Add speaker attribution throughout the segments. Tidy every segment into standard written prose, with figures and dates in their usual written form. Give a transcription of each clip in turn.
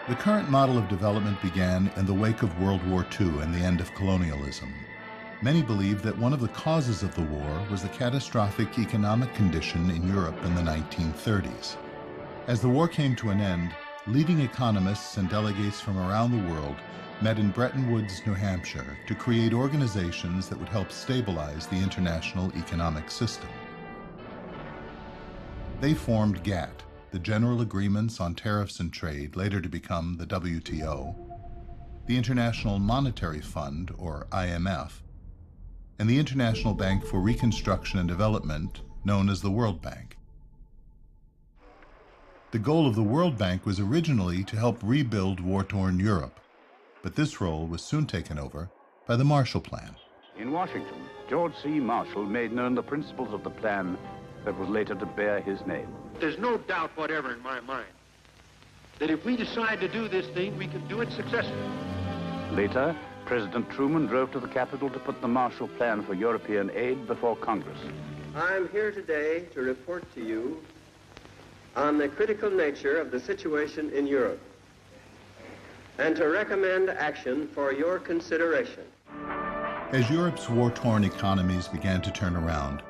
Speaker 1: The current model of development began in the wake of World War II and the end of colonialism. Many believe that one of the causes of the war was the catastrophic economic condition in Europe in the 1930s. As the war came to an end, leading economists and delegates from around the world met in Bretton Woods, New Hampshire, to create organizations that would help stabilize the international economic system. They formed GATT, the General Agreements on Tariffs and Trade, later to become the WTO, the International Monetary Fund, or IMF, and the International Bank for Reconstruction and Development, known as the World Bank. The goal of the World Bank was originally to help rebuild war-torn Europe, but this role was soon taken over by the Marshall Plan.
Speaker 2: In Washington, George C. Marshall made known the principles of the plan that was later to bear his name.
Speaker 3: There's no doubt whatever in my mind that if we decide to do this thing, we can do it successfully.
Speaker 2: Later, President Truman drove to the Capitol to put the Marshall Plan for European aid before Congress.
Speaker 4: I'm here today to report to you on the critical nature of the situation in Europe and to recommend action for your consideration.
Speaker 1: As Europe's war-torn economies began to turn around,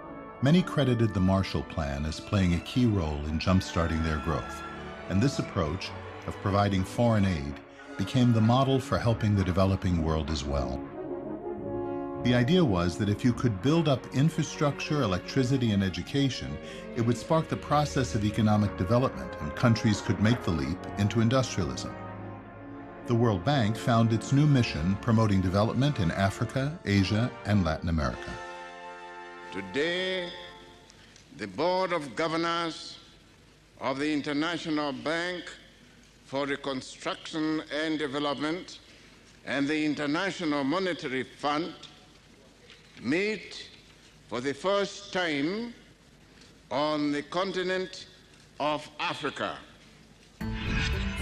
Speaker 1: many credited the Marshall Plan as playing a key role in jump-starting their growth, and this approach of providing foreign aid became the model for helping the developing world as well. The idea was that if you could build up infrastructure, electricity, and education, it would spark the process of economic development, and countries could make the leap into industrialism. The World Bank found its new mission promoting development in Africa, Asia, and Latin America.
Speaker 5: Today, the Board of Governors of the International Bank for Reconstruction and Development and the International Monetary Fund meet for the first time on the continent of Africa.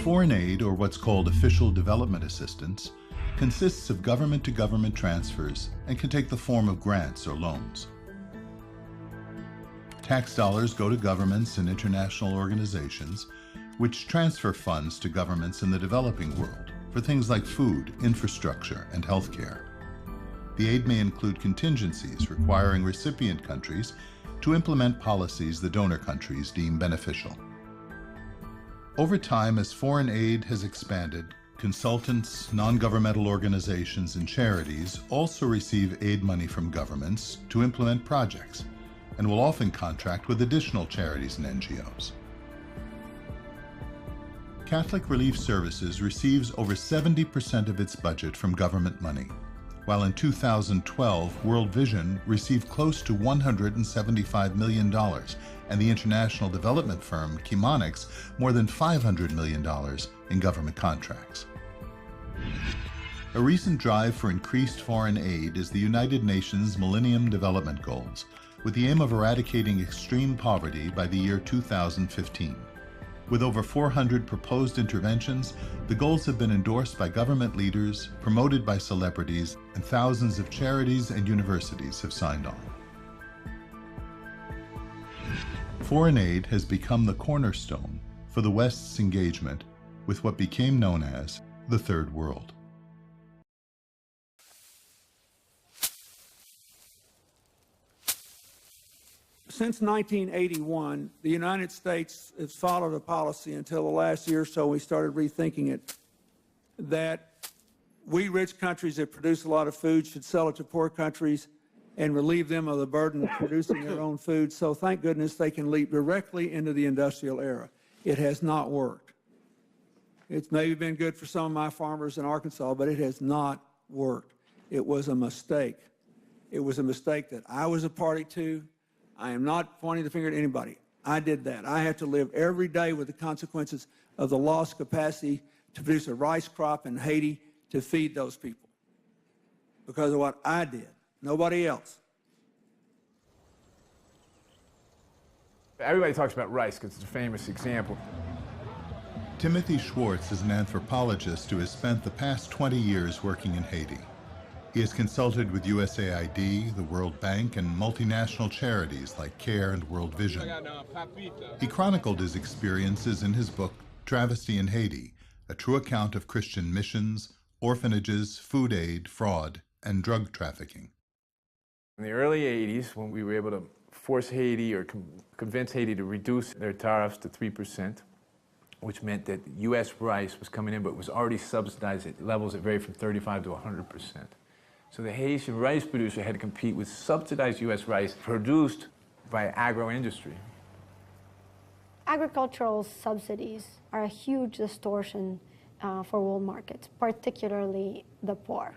Speaker 1: Foreign aid, or what's called official development assistance, consists of government-to-government transfers and can take the form of grants or loans. Tax dollars go to governments and international organizations, which transfer funds to governments in the developing world for things like food, infrastructure, and healthcare. The aid may include contingencies requiring recipient countries to implement policies the donor countries deem beneficial. Over time, as foreign aid has expanded, consultants, non-governmental organizations, and charities also receive aid money from governments to implement projects, and will often contract with additional charities and NGOs. Catholic Relief Services receives over 70% of its budget from government money, while in 2012, World Vision received close to $175 million, and the international development firm Chemonics more than $500 million in government contracts. A recent drive for increased foreign aid is the United Nations Millennium Development Goals, with the aim of eradicating extreme poverty by the year 2015. With over 400 proposed interventions, the goals have been endorsed by government leaders, promoted by celebrities, and thousands of charities and universities have signed on. Foreign aid has become the cornerstone for the West's engagement with what became known as the Third World.
Speaker 6: Since 1981, the United States has followed a policy until the last year or so we started rethinking it, that we rich countries that produce a lot of food should sell it to poor countries and relieve them of the burden of producing their own food. So thank goodness they can leap directly into the industrial era. It has not worked. It's maybe been good for some of my farmers in Arkansas, but it has not worked. It was a mistake. It was a mistake that I was a party to. I am not pointing the finger at anybody. I did that. I have to live every day with the consequences of the lost capacity to produce a rice crop in Haiti to feed those people because of what I did, nobody else.
Speaker 7: Everybody talks about rice because it's a famous example.
Speaker 1: Timothy Schwartz is an anthropologist who has spent the past 20 years working in Haiti. He has consulted with USAID, the World Bank, and multinational charities like CARE and World Vision. He chronicled his experiences in his book, Travesty in Haiti, a true account of Christian missions, orphanages, food aid, fraud, and drug trafficking.
Speaker 7: In the early 80s, when we were able to force Haiti or convince Haiti to reduce their tariffs to 3%, which meant that U.S. rice was coming in, but was already subsidized at levels that vary from 35 to 100%. So the Haitian rice producer had to compete with subsidized U.S. rice produced by agro-industry.
Speaker 8: Agricultural subsidies are a huge distortion for world markets, particularly the poor.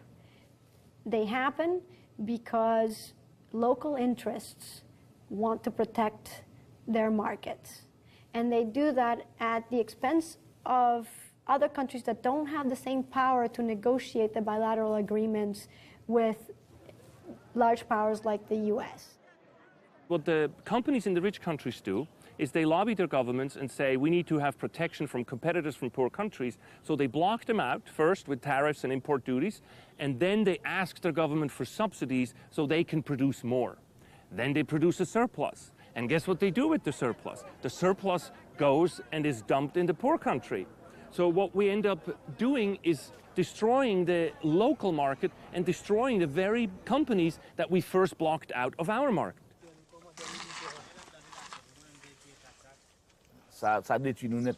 Speaker 8: They happen because local interests want to protect their markets. And they do that at the expense of other countries that don't have the same power to negotiate the bilateral agreements with large powers like the US.
Speaker 9: What the companies in the rich countries do is they lobby their governments and say we need to have protection from competitors from poor countries, so they block them out first with tariffs and import duties, and then they ask their government for subsidies so they can produce more. Then they produce a surplus, and guess what they do with the surplus? The surplus goes and is dumped in the poor country. So what we end up doing is destroying the local market and destroying the very companies that we first blocked out of our market.
Speaker 10: Ça détruit nous net.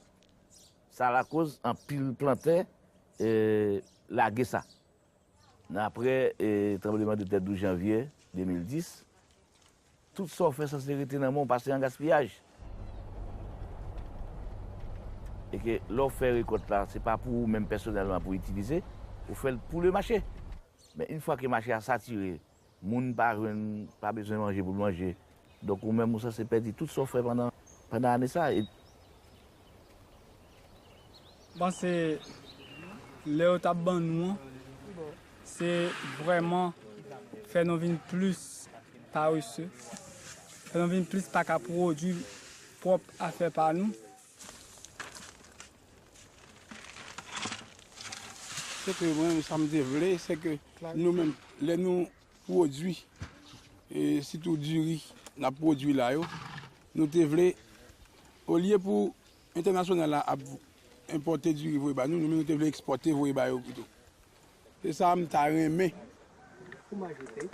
Speaker 10: Ça la cause en pile planté la ça. Après tremblement de terre 12 janvier 2010, tout ça fait sincérité dans mon passé en gaspillage. Et que l'offre récolte là, c'est pas pour même personnellement pour utiliser, pour faire pour le marché. Mais une fois que le marché a saturé, moun pas besoin de manger pour manger. Donc ou même ça c'est perdu tout ça fait pendant l'année ça.
Speaker 11: Bon, c'est le tabac, c'est vraiment faire nous vivre plus paresseux, faire nous vivre plus pas qu'à produire propre à faire par nous.
Speaker 12: Ce que moi, ça me développe, c'est que nous-mêmes, les nous produits, et surtout du riz, nous produit là, nous développons, au lieu pour international à importer du riz, nous devons exporter le riz. C'est ça que je remets.
Speaker 13: Pour m'ajouter,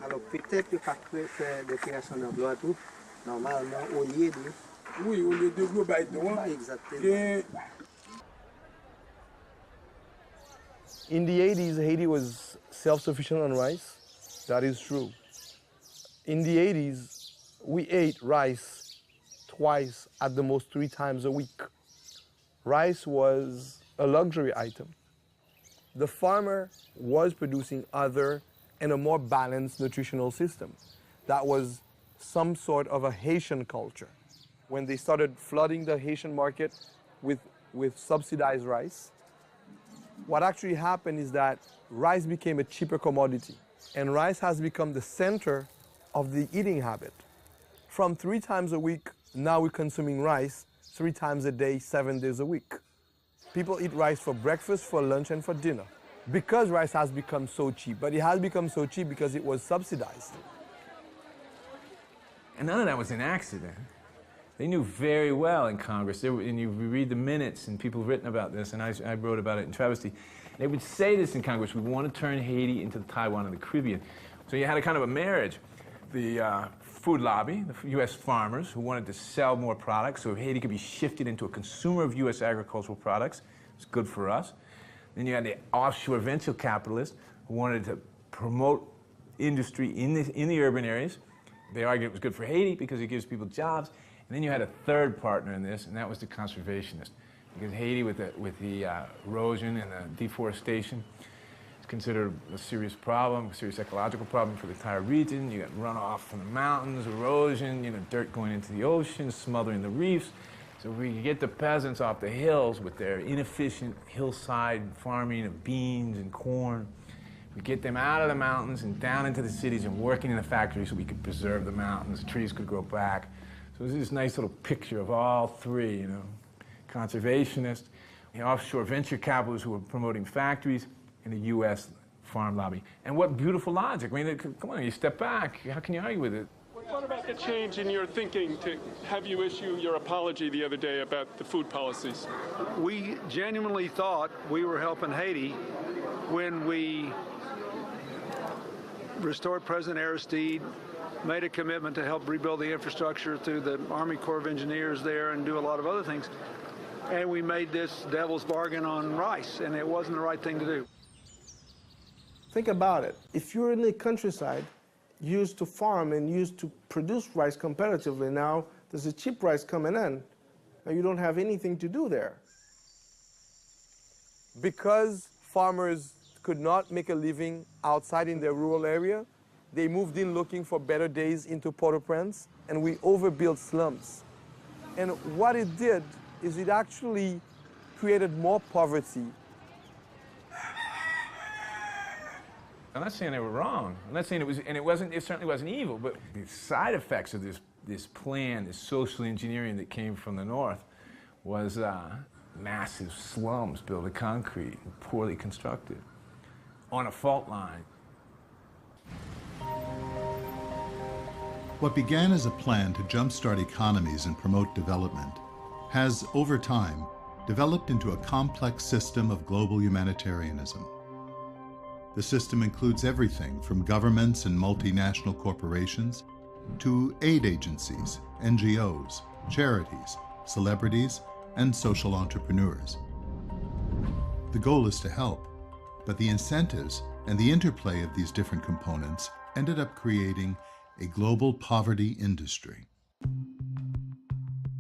Speaker 13: alors peut-être que faire des créations d'emploi, normalement, au lieu de...
Speaker 12: Oui, au lieu de
Speaker 13: global, exactement.
Speaker 14: In the 80s, Haiti was self-sufficient on rice. That is true. In the 80s, we ate rice twice, at the most 3 times a week. Rice was a luxury item. The farmer was producing other and a more balanced nutritional system. That was some sort of a Haitian culture. When they started flooding the Haitian market with subsidized rice, what actually happened is that rice became a cheaper commodity, and rice has become the center of the eating habit. From 3 times a week, now we're consuming rice 3 times a day, 7 days a week. People eat rice for breakfast, for lunch, and for dinner. Because rice has become so cheap, but it has become so cheap because it was subsidized.
Speaker 7: And none of that was an accident. They knew very well in Congress, and you read the minutes, and people have written about this, and I wrote about it in Travesty. They would say this in Congress: we want to turn Haiti into Taiwan of the Caribbean. So you had a kind of a marriage. The food lobby, the U.S. farmers who wanted to sell more products so Haiti could be shifted into a consumer of U.S. agricultural products. It's good for us. Then you had the offshore venture capitalists who wanted to promote industry in the urban areas. They argued it was good for Haiti because it gives people jobs. And then you had a third partner in this, and that was the conservationist. Because Haiti, with the erosion and the deforestation, is considered a serious problem, a serious ecological problem for the entire region. You got runoff from the mountains, erosion, dirt going into the ocean, smothering the reefs. So if we could get the peasants off the hills with their inefficient hillside farming of beans and corn, we get them out of the mountains and down into the cities and working in the factories so we could preserve the mountains, the trees could grow back. So there's this nice little picture of all three, conservationists, the offshore venture capitalists who were promoting factories, and the U.S. farm lobby. And what beautiful logic. I mean, come on, you step back. How can you argue with it?
Speaker 15: What about the change in your thinking to have you issue your apology the other day about the food policies?
Speaker 6: We genuinely thought we were helping Haiti when we restored President Aristide, made a commitment to help rebuild the infrastructure through the Army Corps of Engineers there and do a lot of other things. And we made this devil's bargain on rice, and it wasn't the right thing to do.
Speaker 14: Think about it. If you're in the countryside, used to farm and used to produce rice competitively, now there's a cheap rice coming in, and you don't have anything to do there. Because farmers could not make a living outside in their rural area, they moved in looking for better days into Port-au-Prince, and we overbuilt slums. And what it did is it actually created more poverty.
Speaker 7: I'm not saying they were wrong. I'm not saying it was, and it certainly wasn't evil, but the side effects of this plan, this social engineering that came from the north, was massive slums built of concrete, poorly constructed, on a fault line.
Speaker 1: What began as a plan to jumpstart economies and promote development has, over time, developed into a complex system of global humanitarianism. The system includes everything from governments and multinational corporations to aid agencies, NGOs, charities, celebrities, and social entrepreneurs. The goal is to help, but the incentives and the interplay of these different components ended up creating a global poverty industry.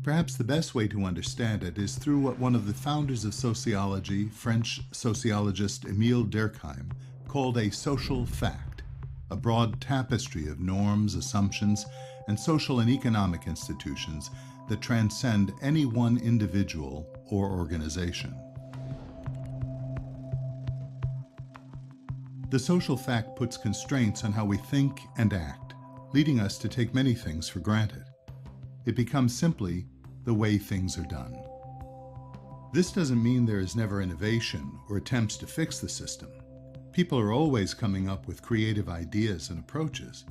Speaker 1: Perhaps the best way to understand it is through what one of the founders of sociology, French sociologist Émile Durkheim, called a social fact, a broad tapestry of norms, assumptions, and social and economic institutions that transcend any one individual or organization. The social fact puts constraints on how we think and act, leading us to take many things for granted. It becomes simply the way things are done. This doesn't mean there is never innovation or attempts to fix the system. People are always coming up with creative ideas and approaches.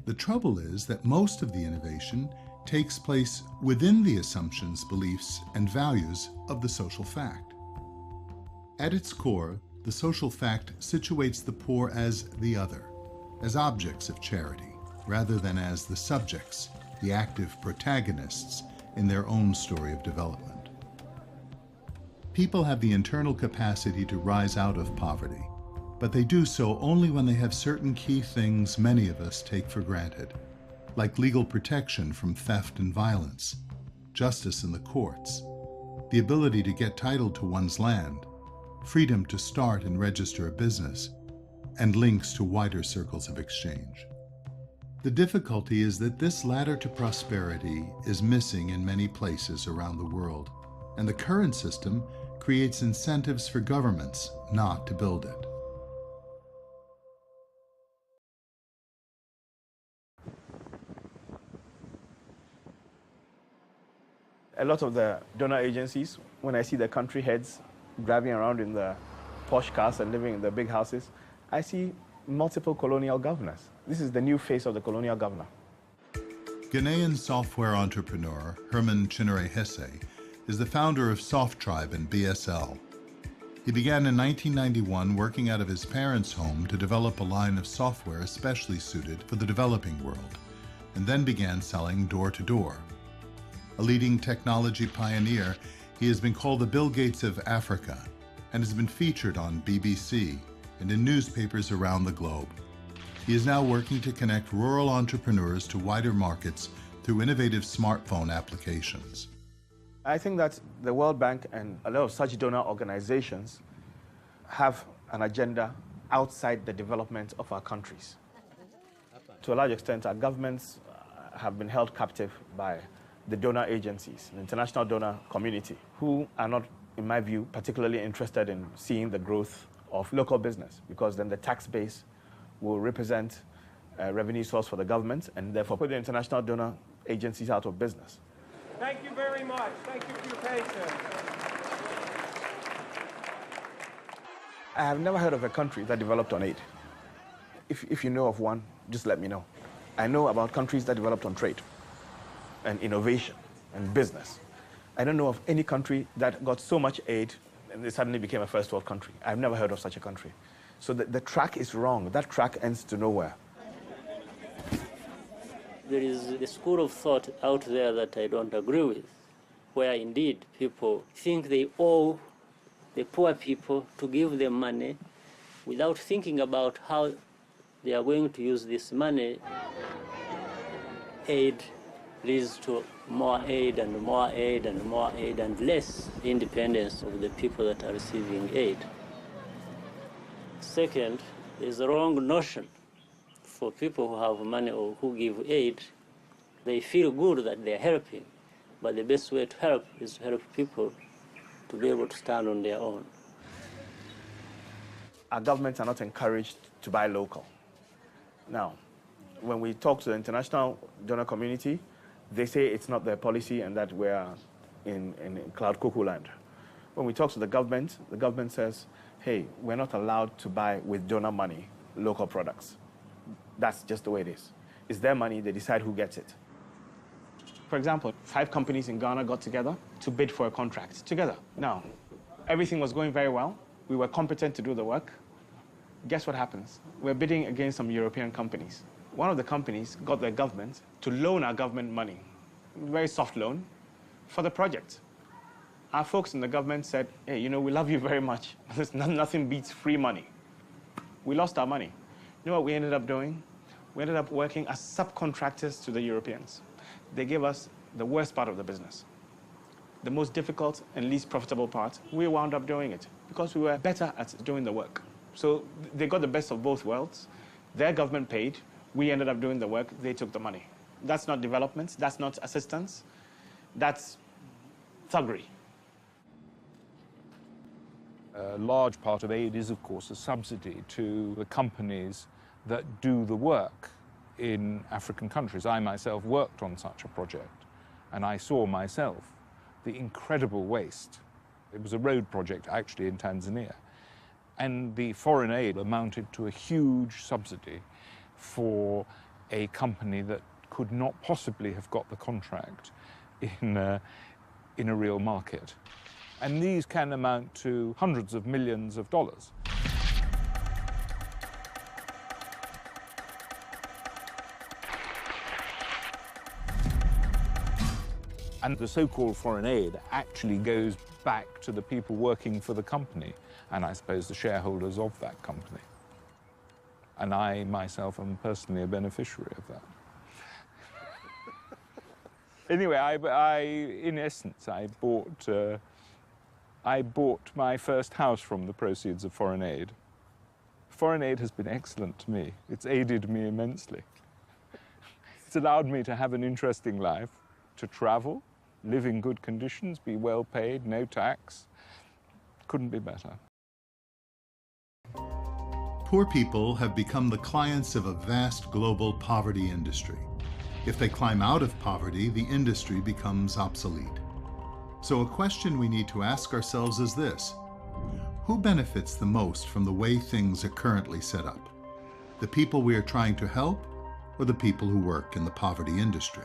Speaker 1: The trouble is that most of the innovation takes place within the assumptions, beliefs, and values of the social fact. At its core, the social fact situates the poor as the other, as objects of charity, rather than as the subjects, the active protagonists in their own story of development. People have the internal capacity to rise out of poverty, but they do so only when they have certain key things many of us take for granted, like legal protection from theft and violence, justice in the courts, the ability to get title to one's land, freedom to start and register a business, and links to wider circles of exchange. The difficulty is that this ladder to prosperity is missing in many places around the world, and the current system creates incentives for governments not to build it.
Speaker 16: A lot of the donor agencies, when I see the country heads driving around in the posh cars and living in the big houses, I see multiple colonial governors. This is the new face of the colonial governor.
Speaker 1: Ghanaian software entrepreneur Herman Chinere Hesse is the founder of SoftTribe and BSL. He began in 1991 working out of his parents' home to develop a line of software especially suited for the developing world, and then began selling door-to-door. A leading technology pioneer, he has been called the Bill Gates of Africa and has been featured on BBC and in newspapers around the globe. He is now working to connect rural entrepreneurs to wider markets through innovative smartphone applications.
Speaker 16: I think that the World Bank and a lot of such donor organizations have an agenda outside the development of our countries. To a large extent, our governments have been held captive by the donor agencies, the international donor community, who are not, in my view, particularly interested in seeing the growth of local business, because then the tax base will represent a revenue source for the government and therefore put the international donor agencies out of business.
Speaker 15: Thank you very much. Thank you for your patience.
Speaker 16: I have never heard of a country that developed on aid. If you know of one, just let me know. I know about countries that developed on trade and innovation and business. I don't know of any country that got so much aid and they suddenly became a first world country. I've never heard of such a country. So the track is wrong. That track ends to nowhere.
Speaker 17: There is a school of thought out there that I don't agree with, where indeed people think they owe the poor people to give them money without thinking about how they are going to use this money. Aid leads to more aid and more aid and more aid and less independence of the people that are receiving aid. Second, there's a wrong notion for people who have money or who give aid. They feel good that they're helping, but the best way to help is to help people to be able to stand on their own.
Speaker 16: Our governments are not encouraged to buy local. Now, when we talk to the international donor community, they say it's not their policy and that we're in cloud cuckoo land. When we talk to the government says, hey, we're not allowed to buy with donor money local products. That's just the way it is. It's their money, they decide who gets it. For example, 5 companies in Ghana got together to bid for a contract together. Now, everything was going very well. We were competent to do the work. Guess what happens? We're bidding against some European companies. One of the companies got their government to loan our government money, very soft loan, for the project. Our folks in the government said, hey, you know, we love you very much. Nothing beats free money. We lost our money. You know what we ended up doing? We ended up working as subcontractors to the Europeans. They gave us the worst part of the business. The most difficult and least profitable part, we wound up doing it because we were better at doing the work. So they got the best of both worlds. Their government paid, we ended up doing the work, they took the money. That's not development, that's not assistance, that's thuggery.
Speaker 18: A large part of aid is, of course, a subsidy to the companies that do the work in African countries. I myself worked on such a project, and I saw myself the incredible waste. It was a road project, actually, in Tanzania. And the foreign aid amounted to a huge subsidy for a company that could not possibly have got the contract in a real market. And these can amount to hundreds of millions of dollars. And the so-called foreign aid actually goes back to the people working for the company, and I suppose the shareholders of that company. And I, myself, am personally a beneficiary of that. Anyway, in essence, I bought my first house from the proceeds of foreign aid. Foreign aid has been excellent to me. It's aided me immensely. It's allowed me to have an interesting life, to travel, live in good conditions, be well paid, no tax. Couldn't be better.
Speaker 1: Poor people have become the clients of a vast global poverty industry. If they climb out of poverty, the industry becomes obsolete. So a question we need to ask ourselves is this: who benefits the most from the way things are currently set up? The people we are trying to help, or the people who work in the poverty industry?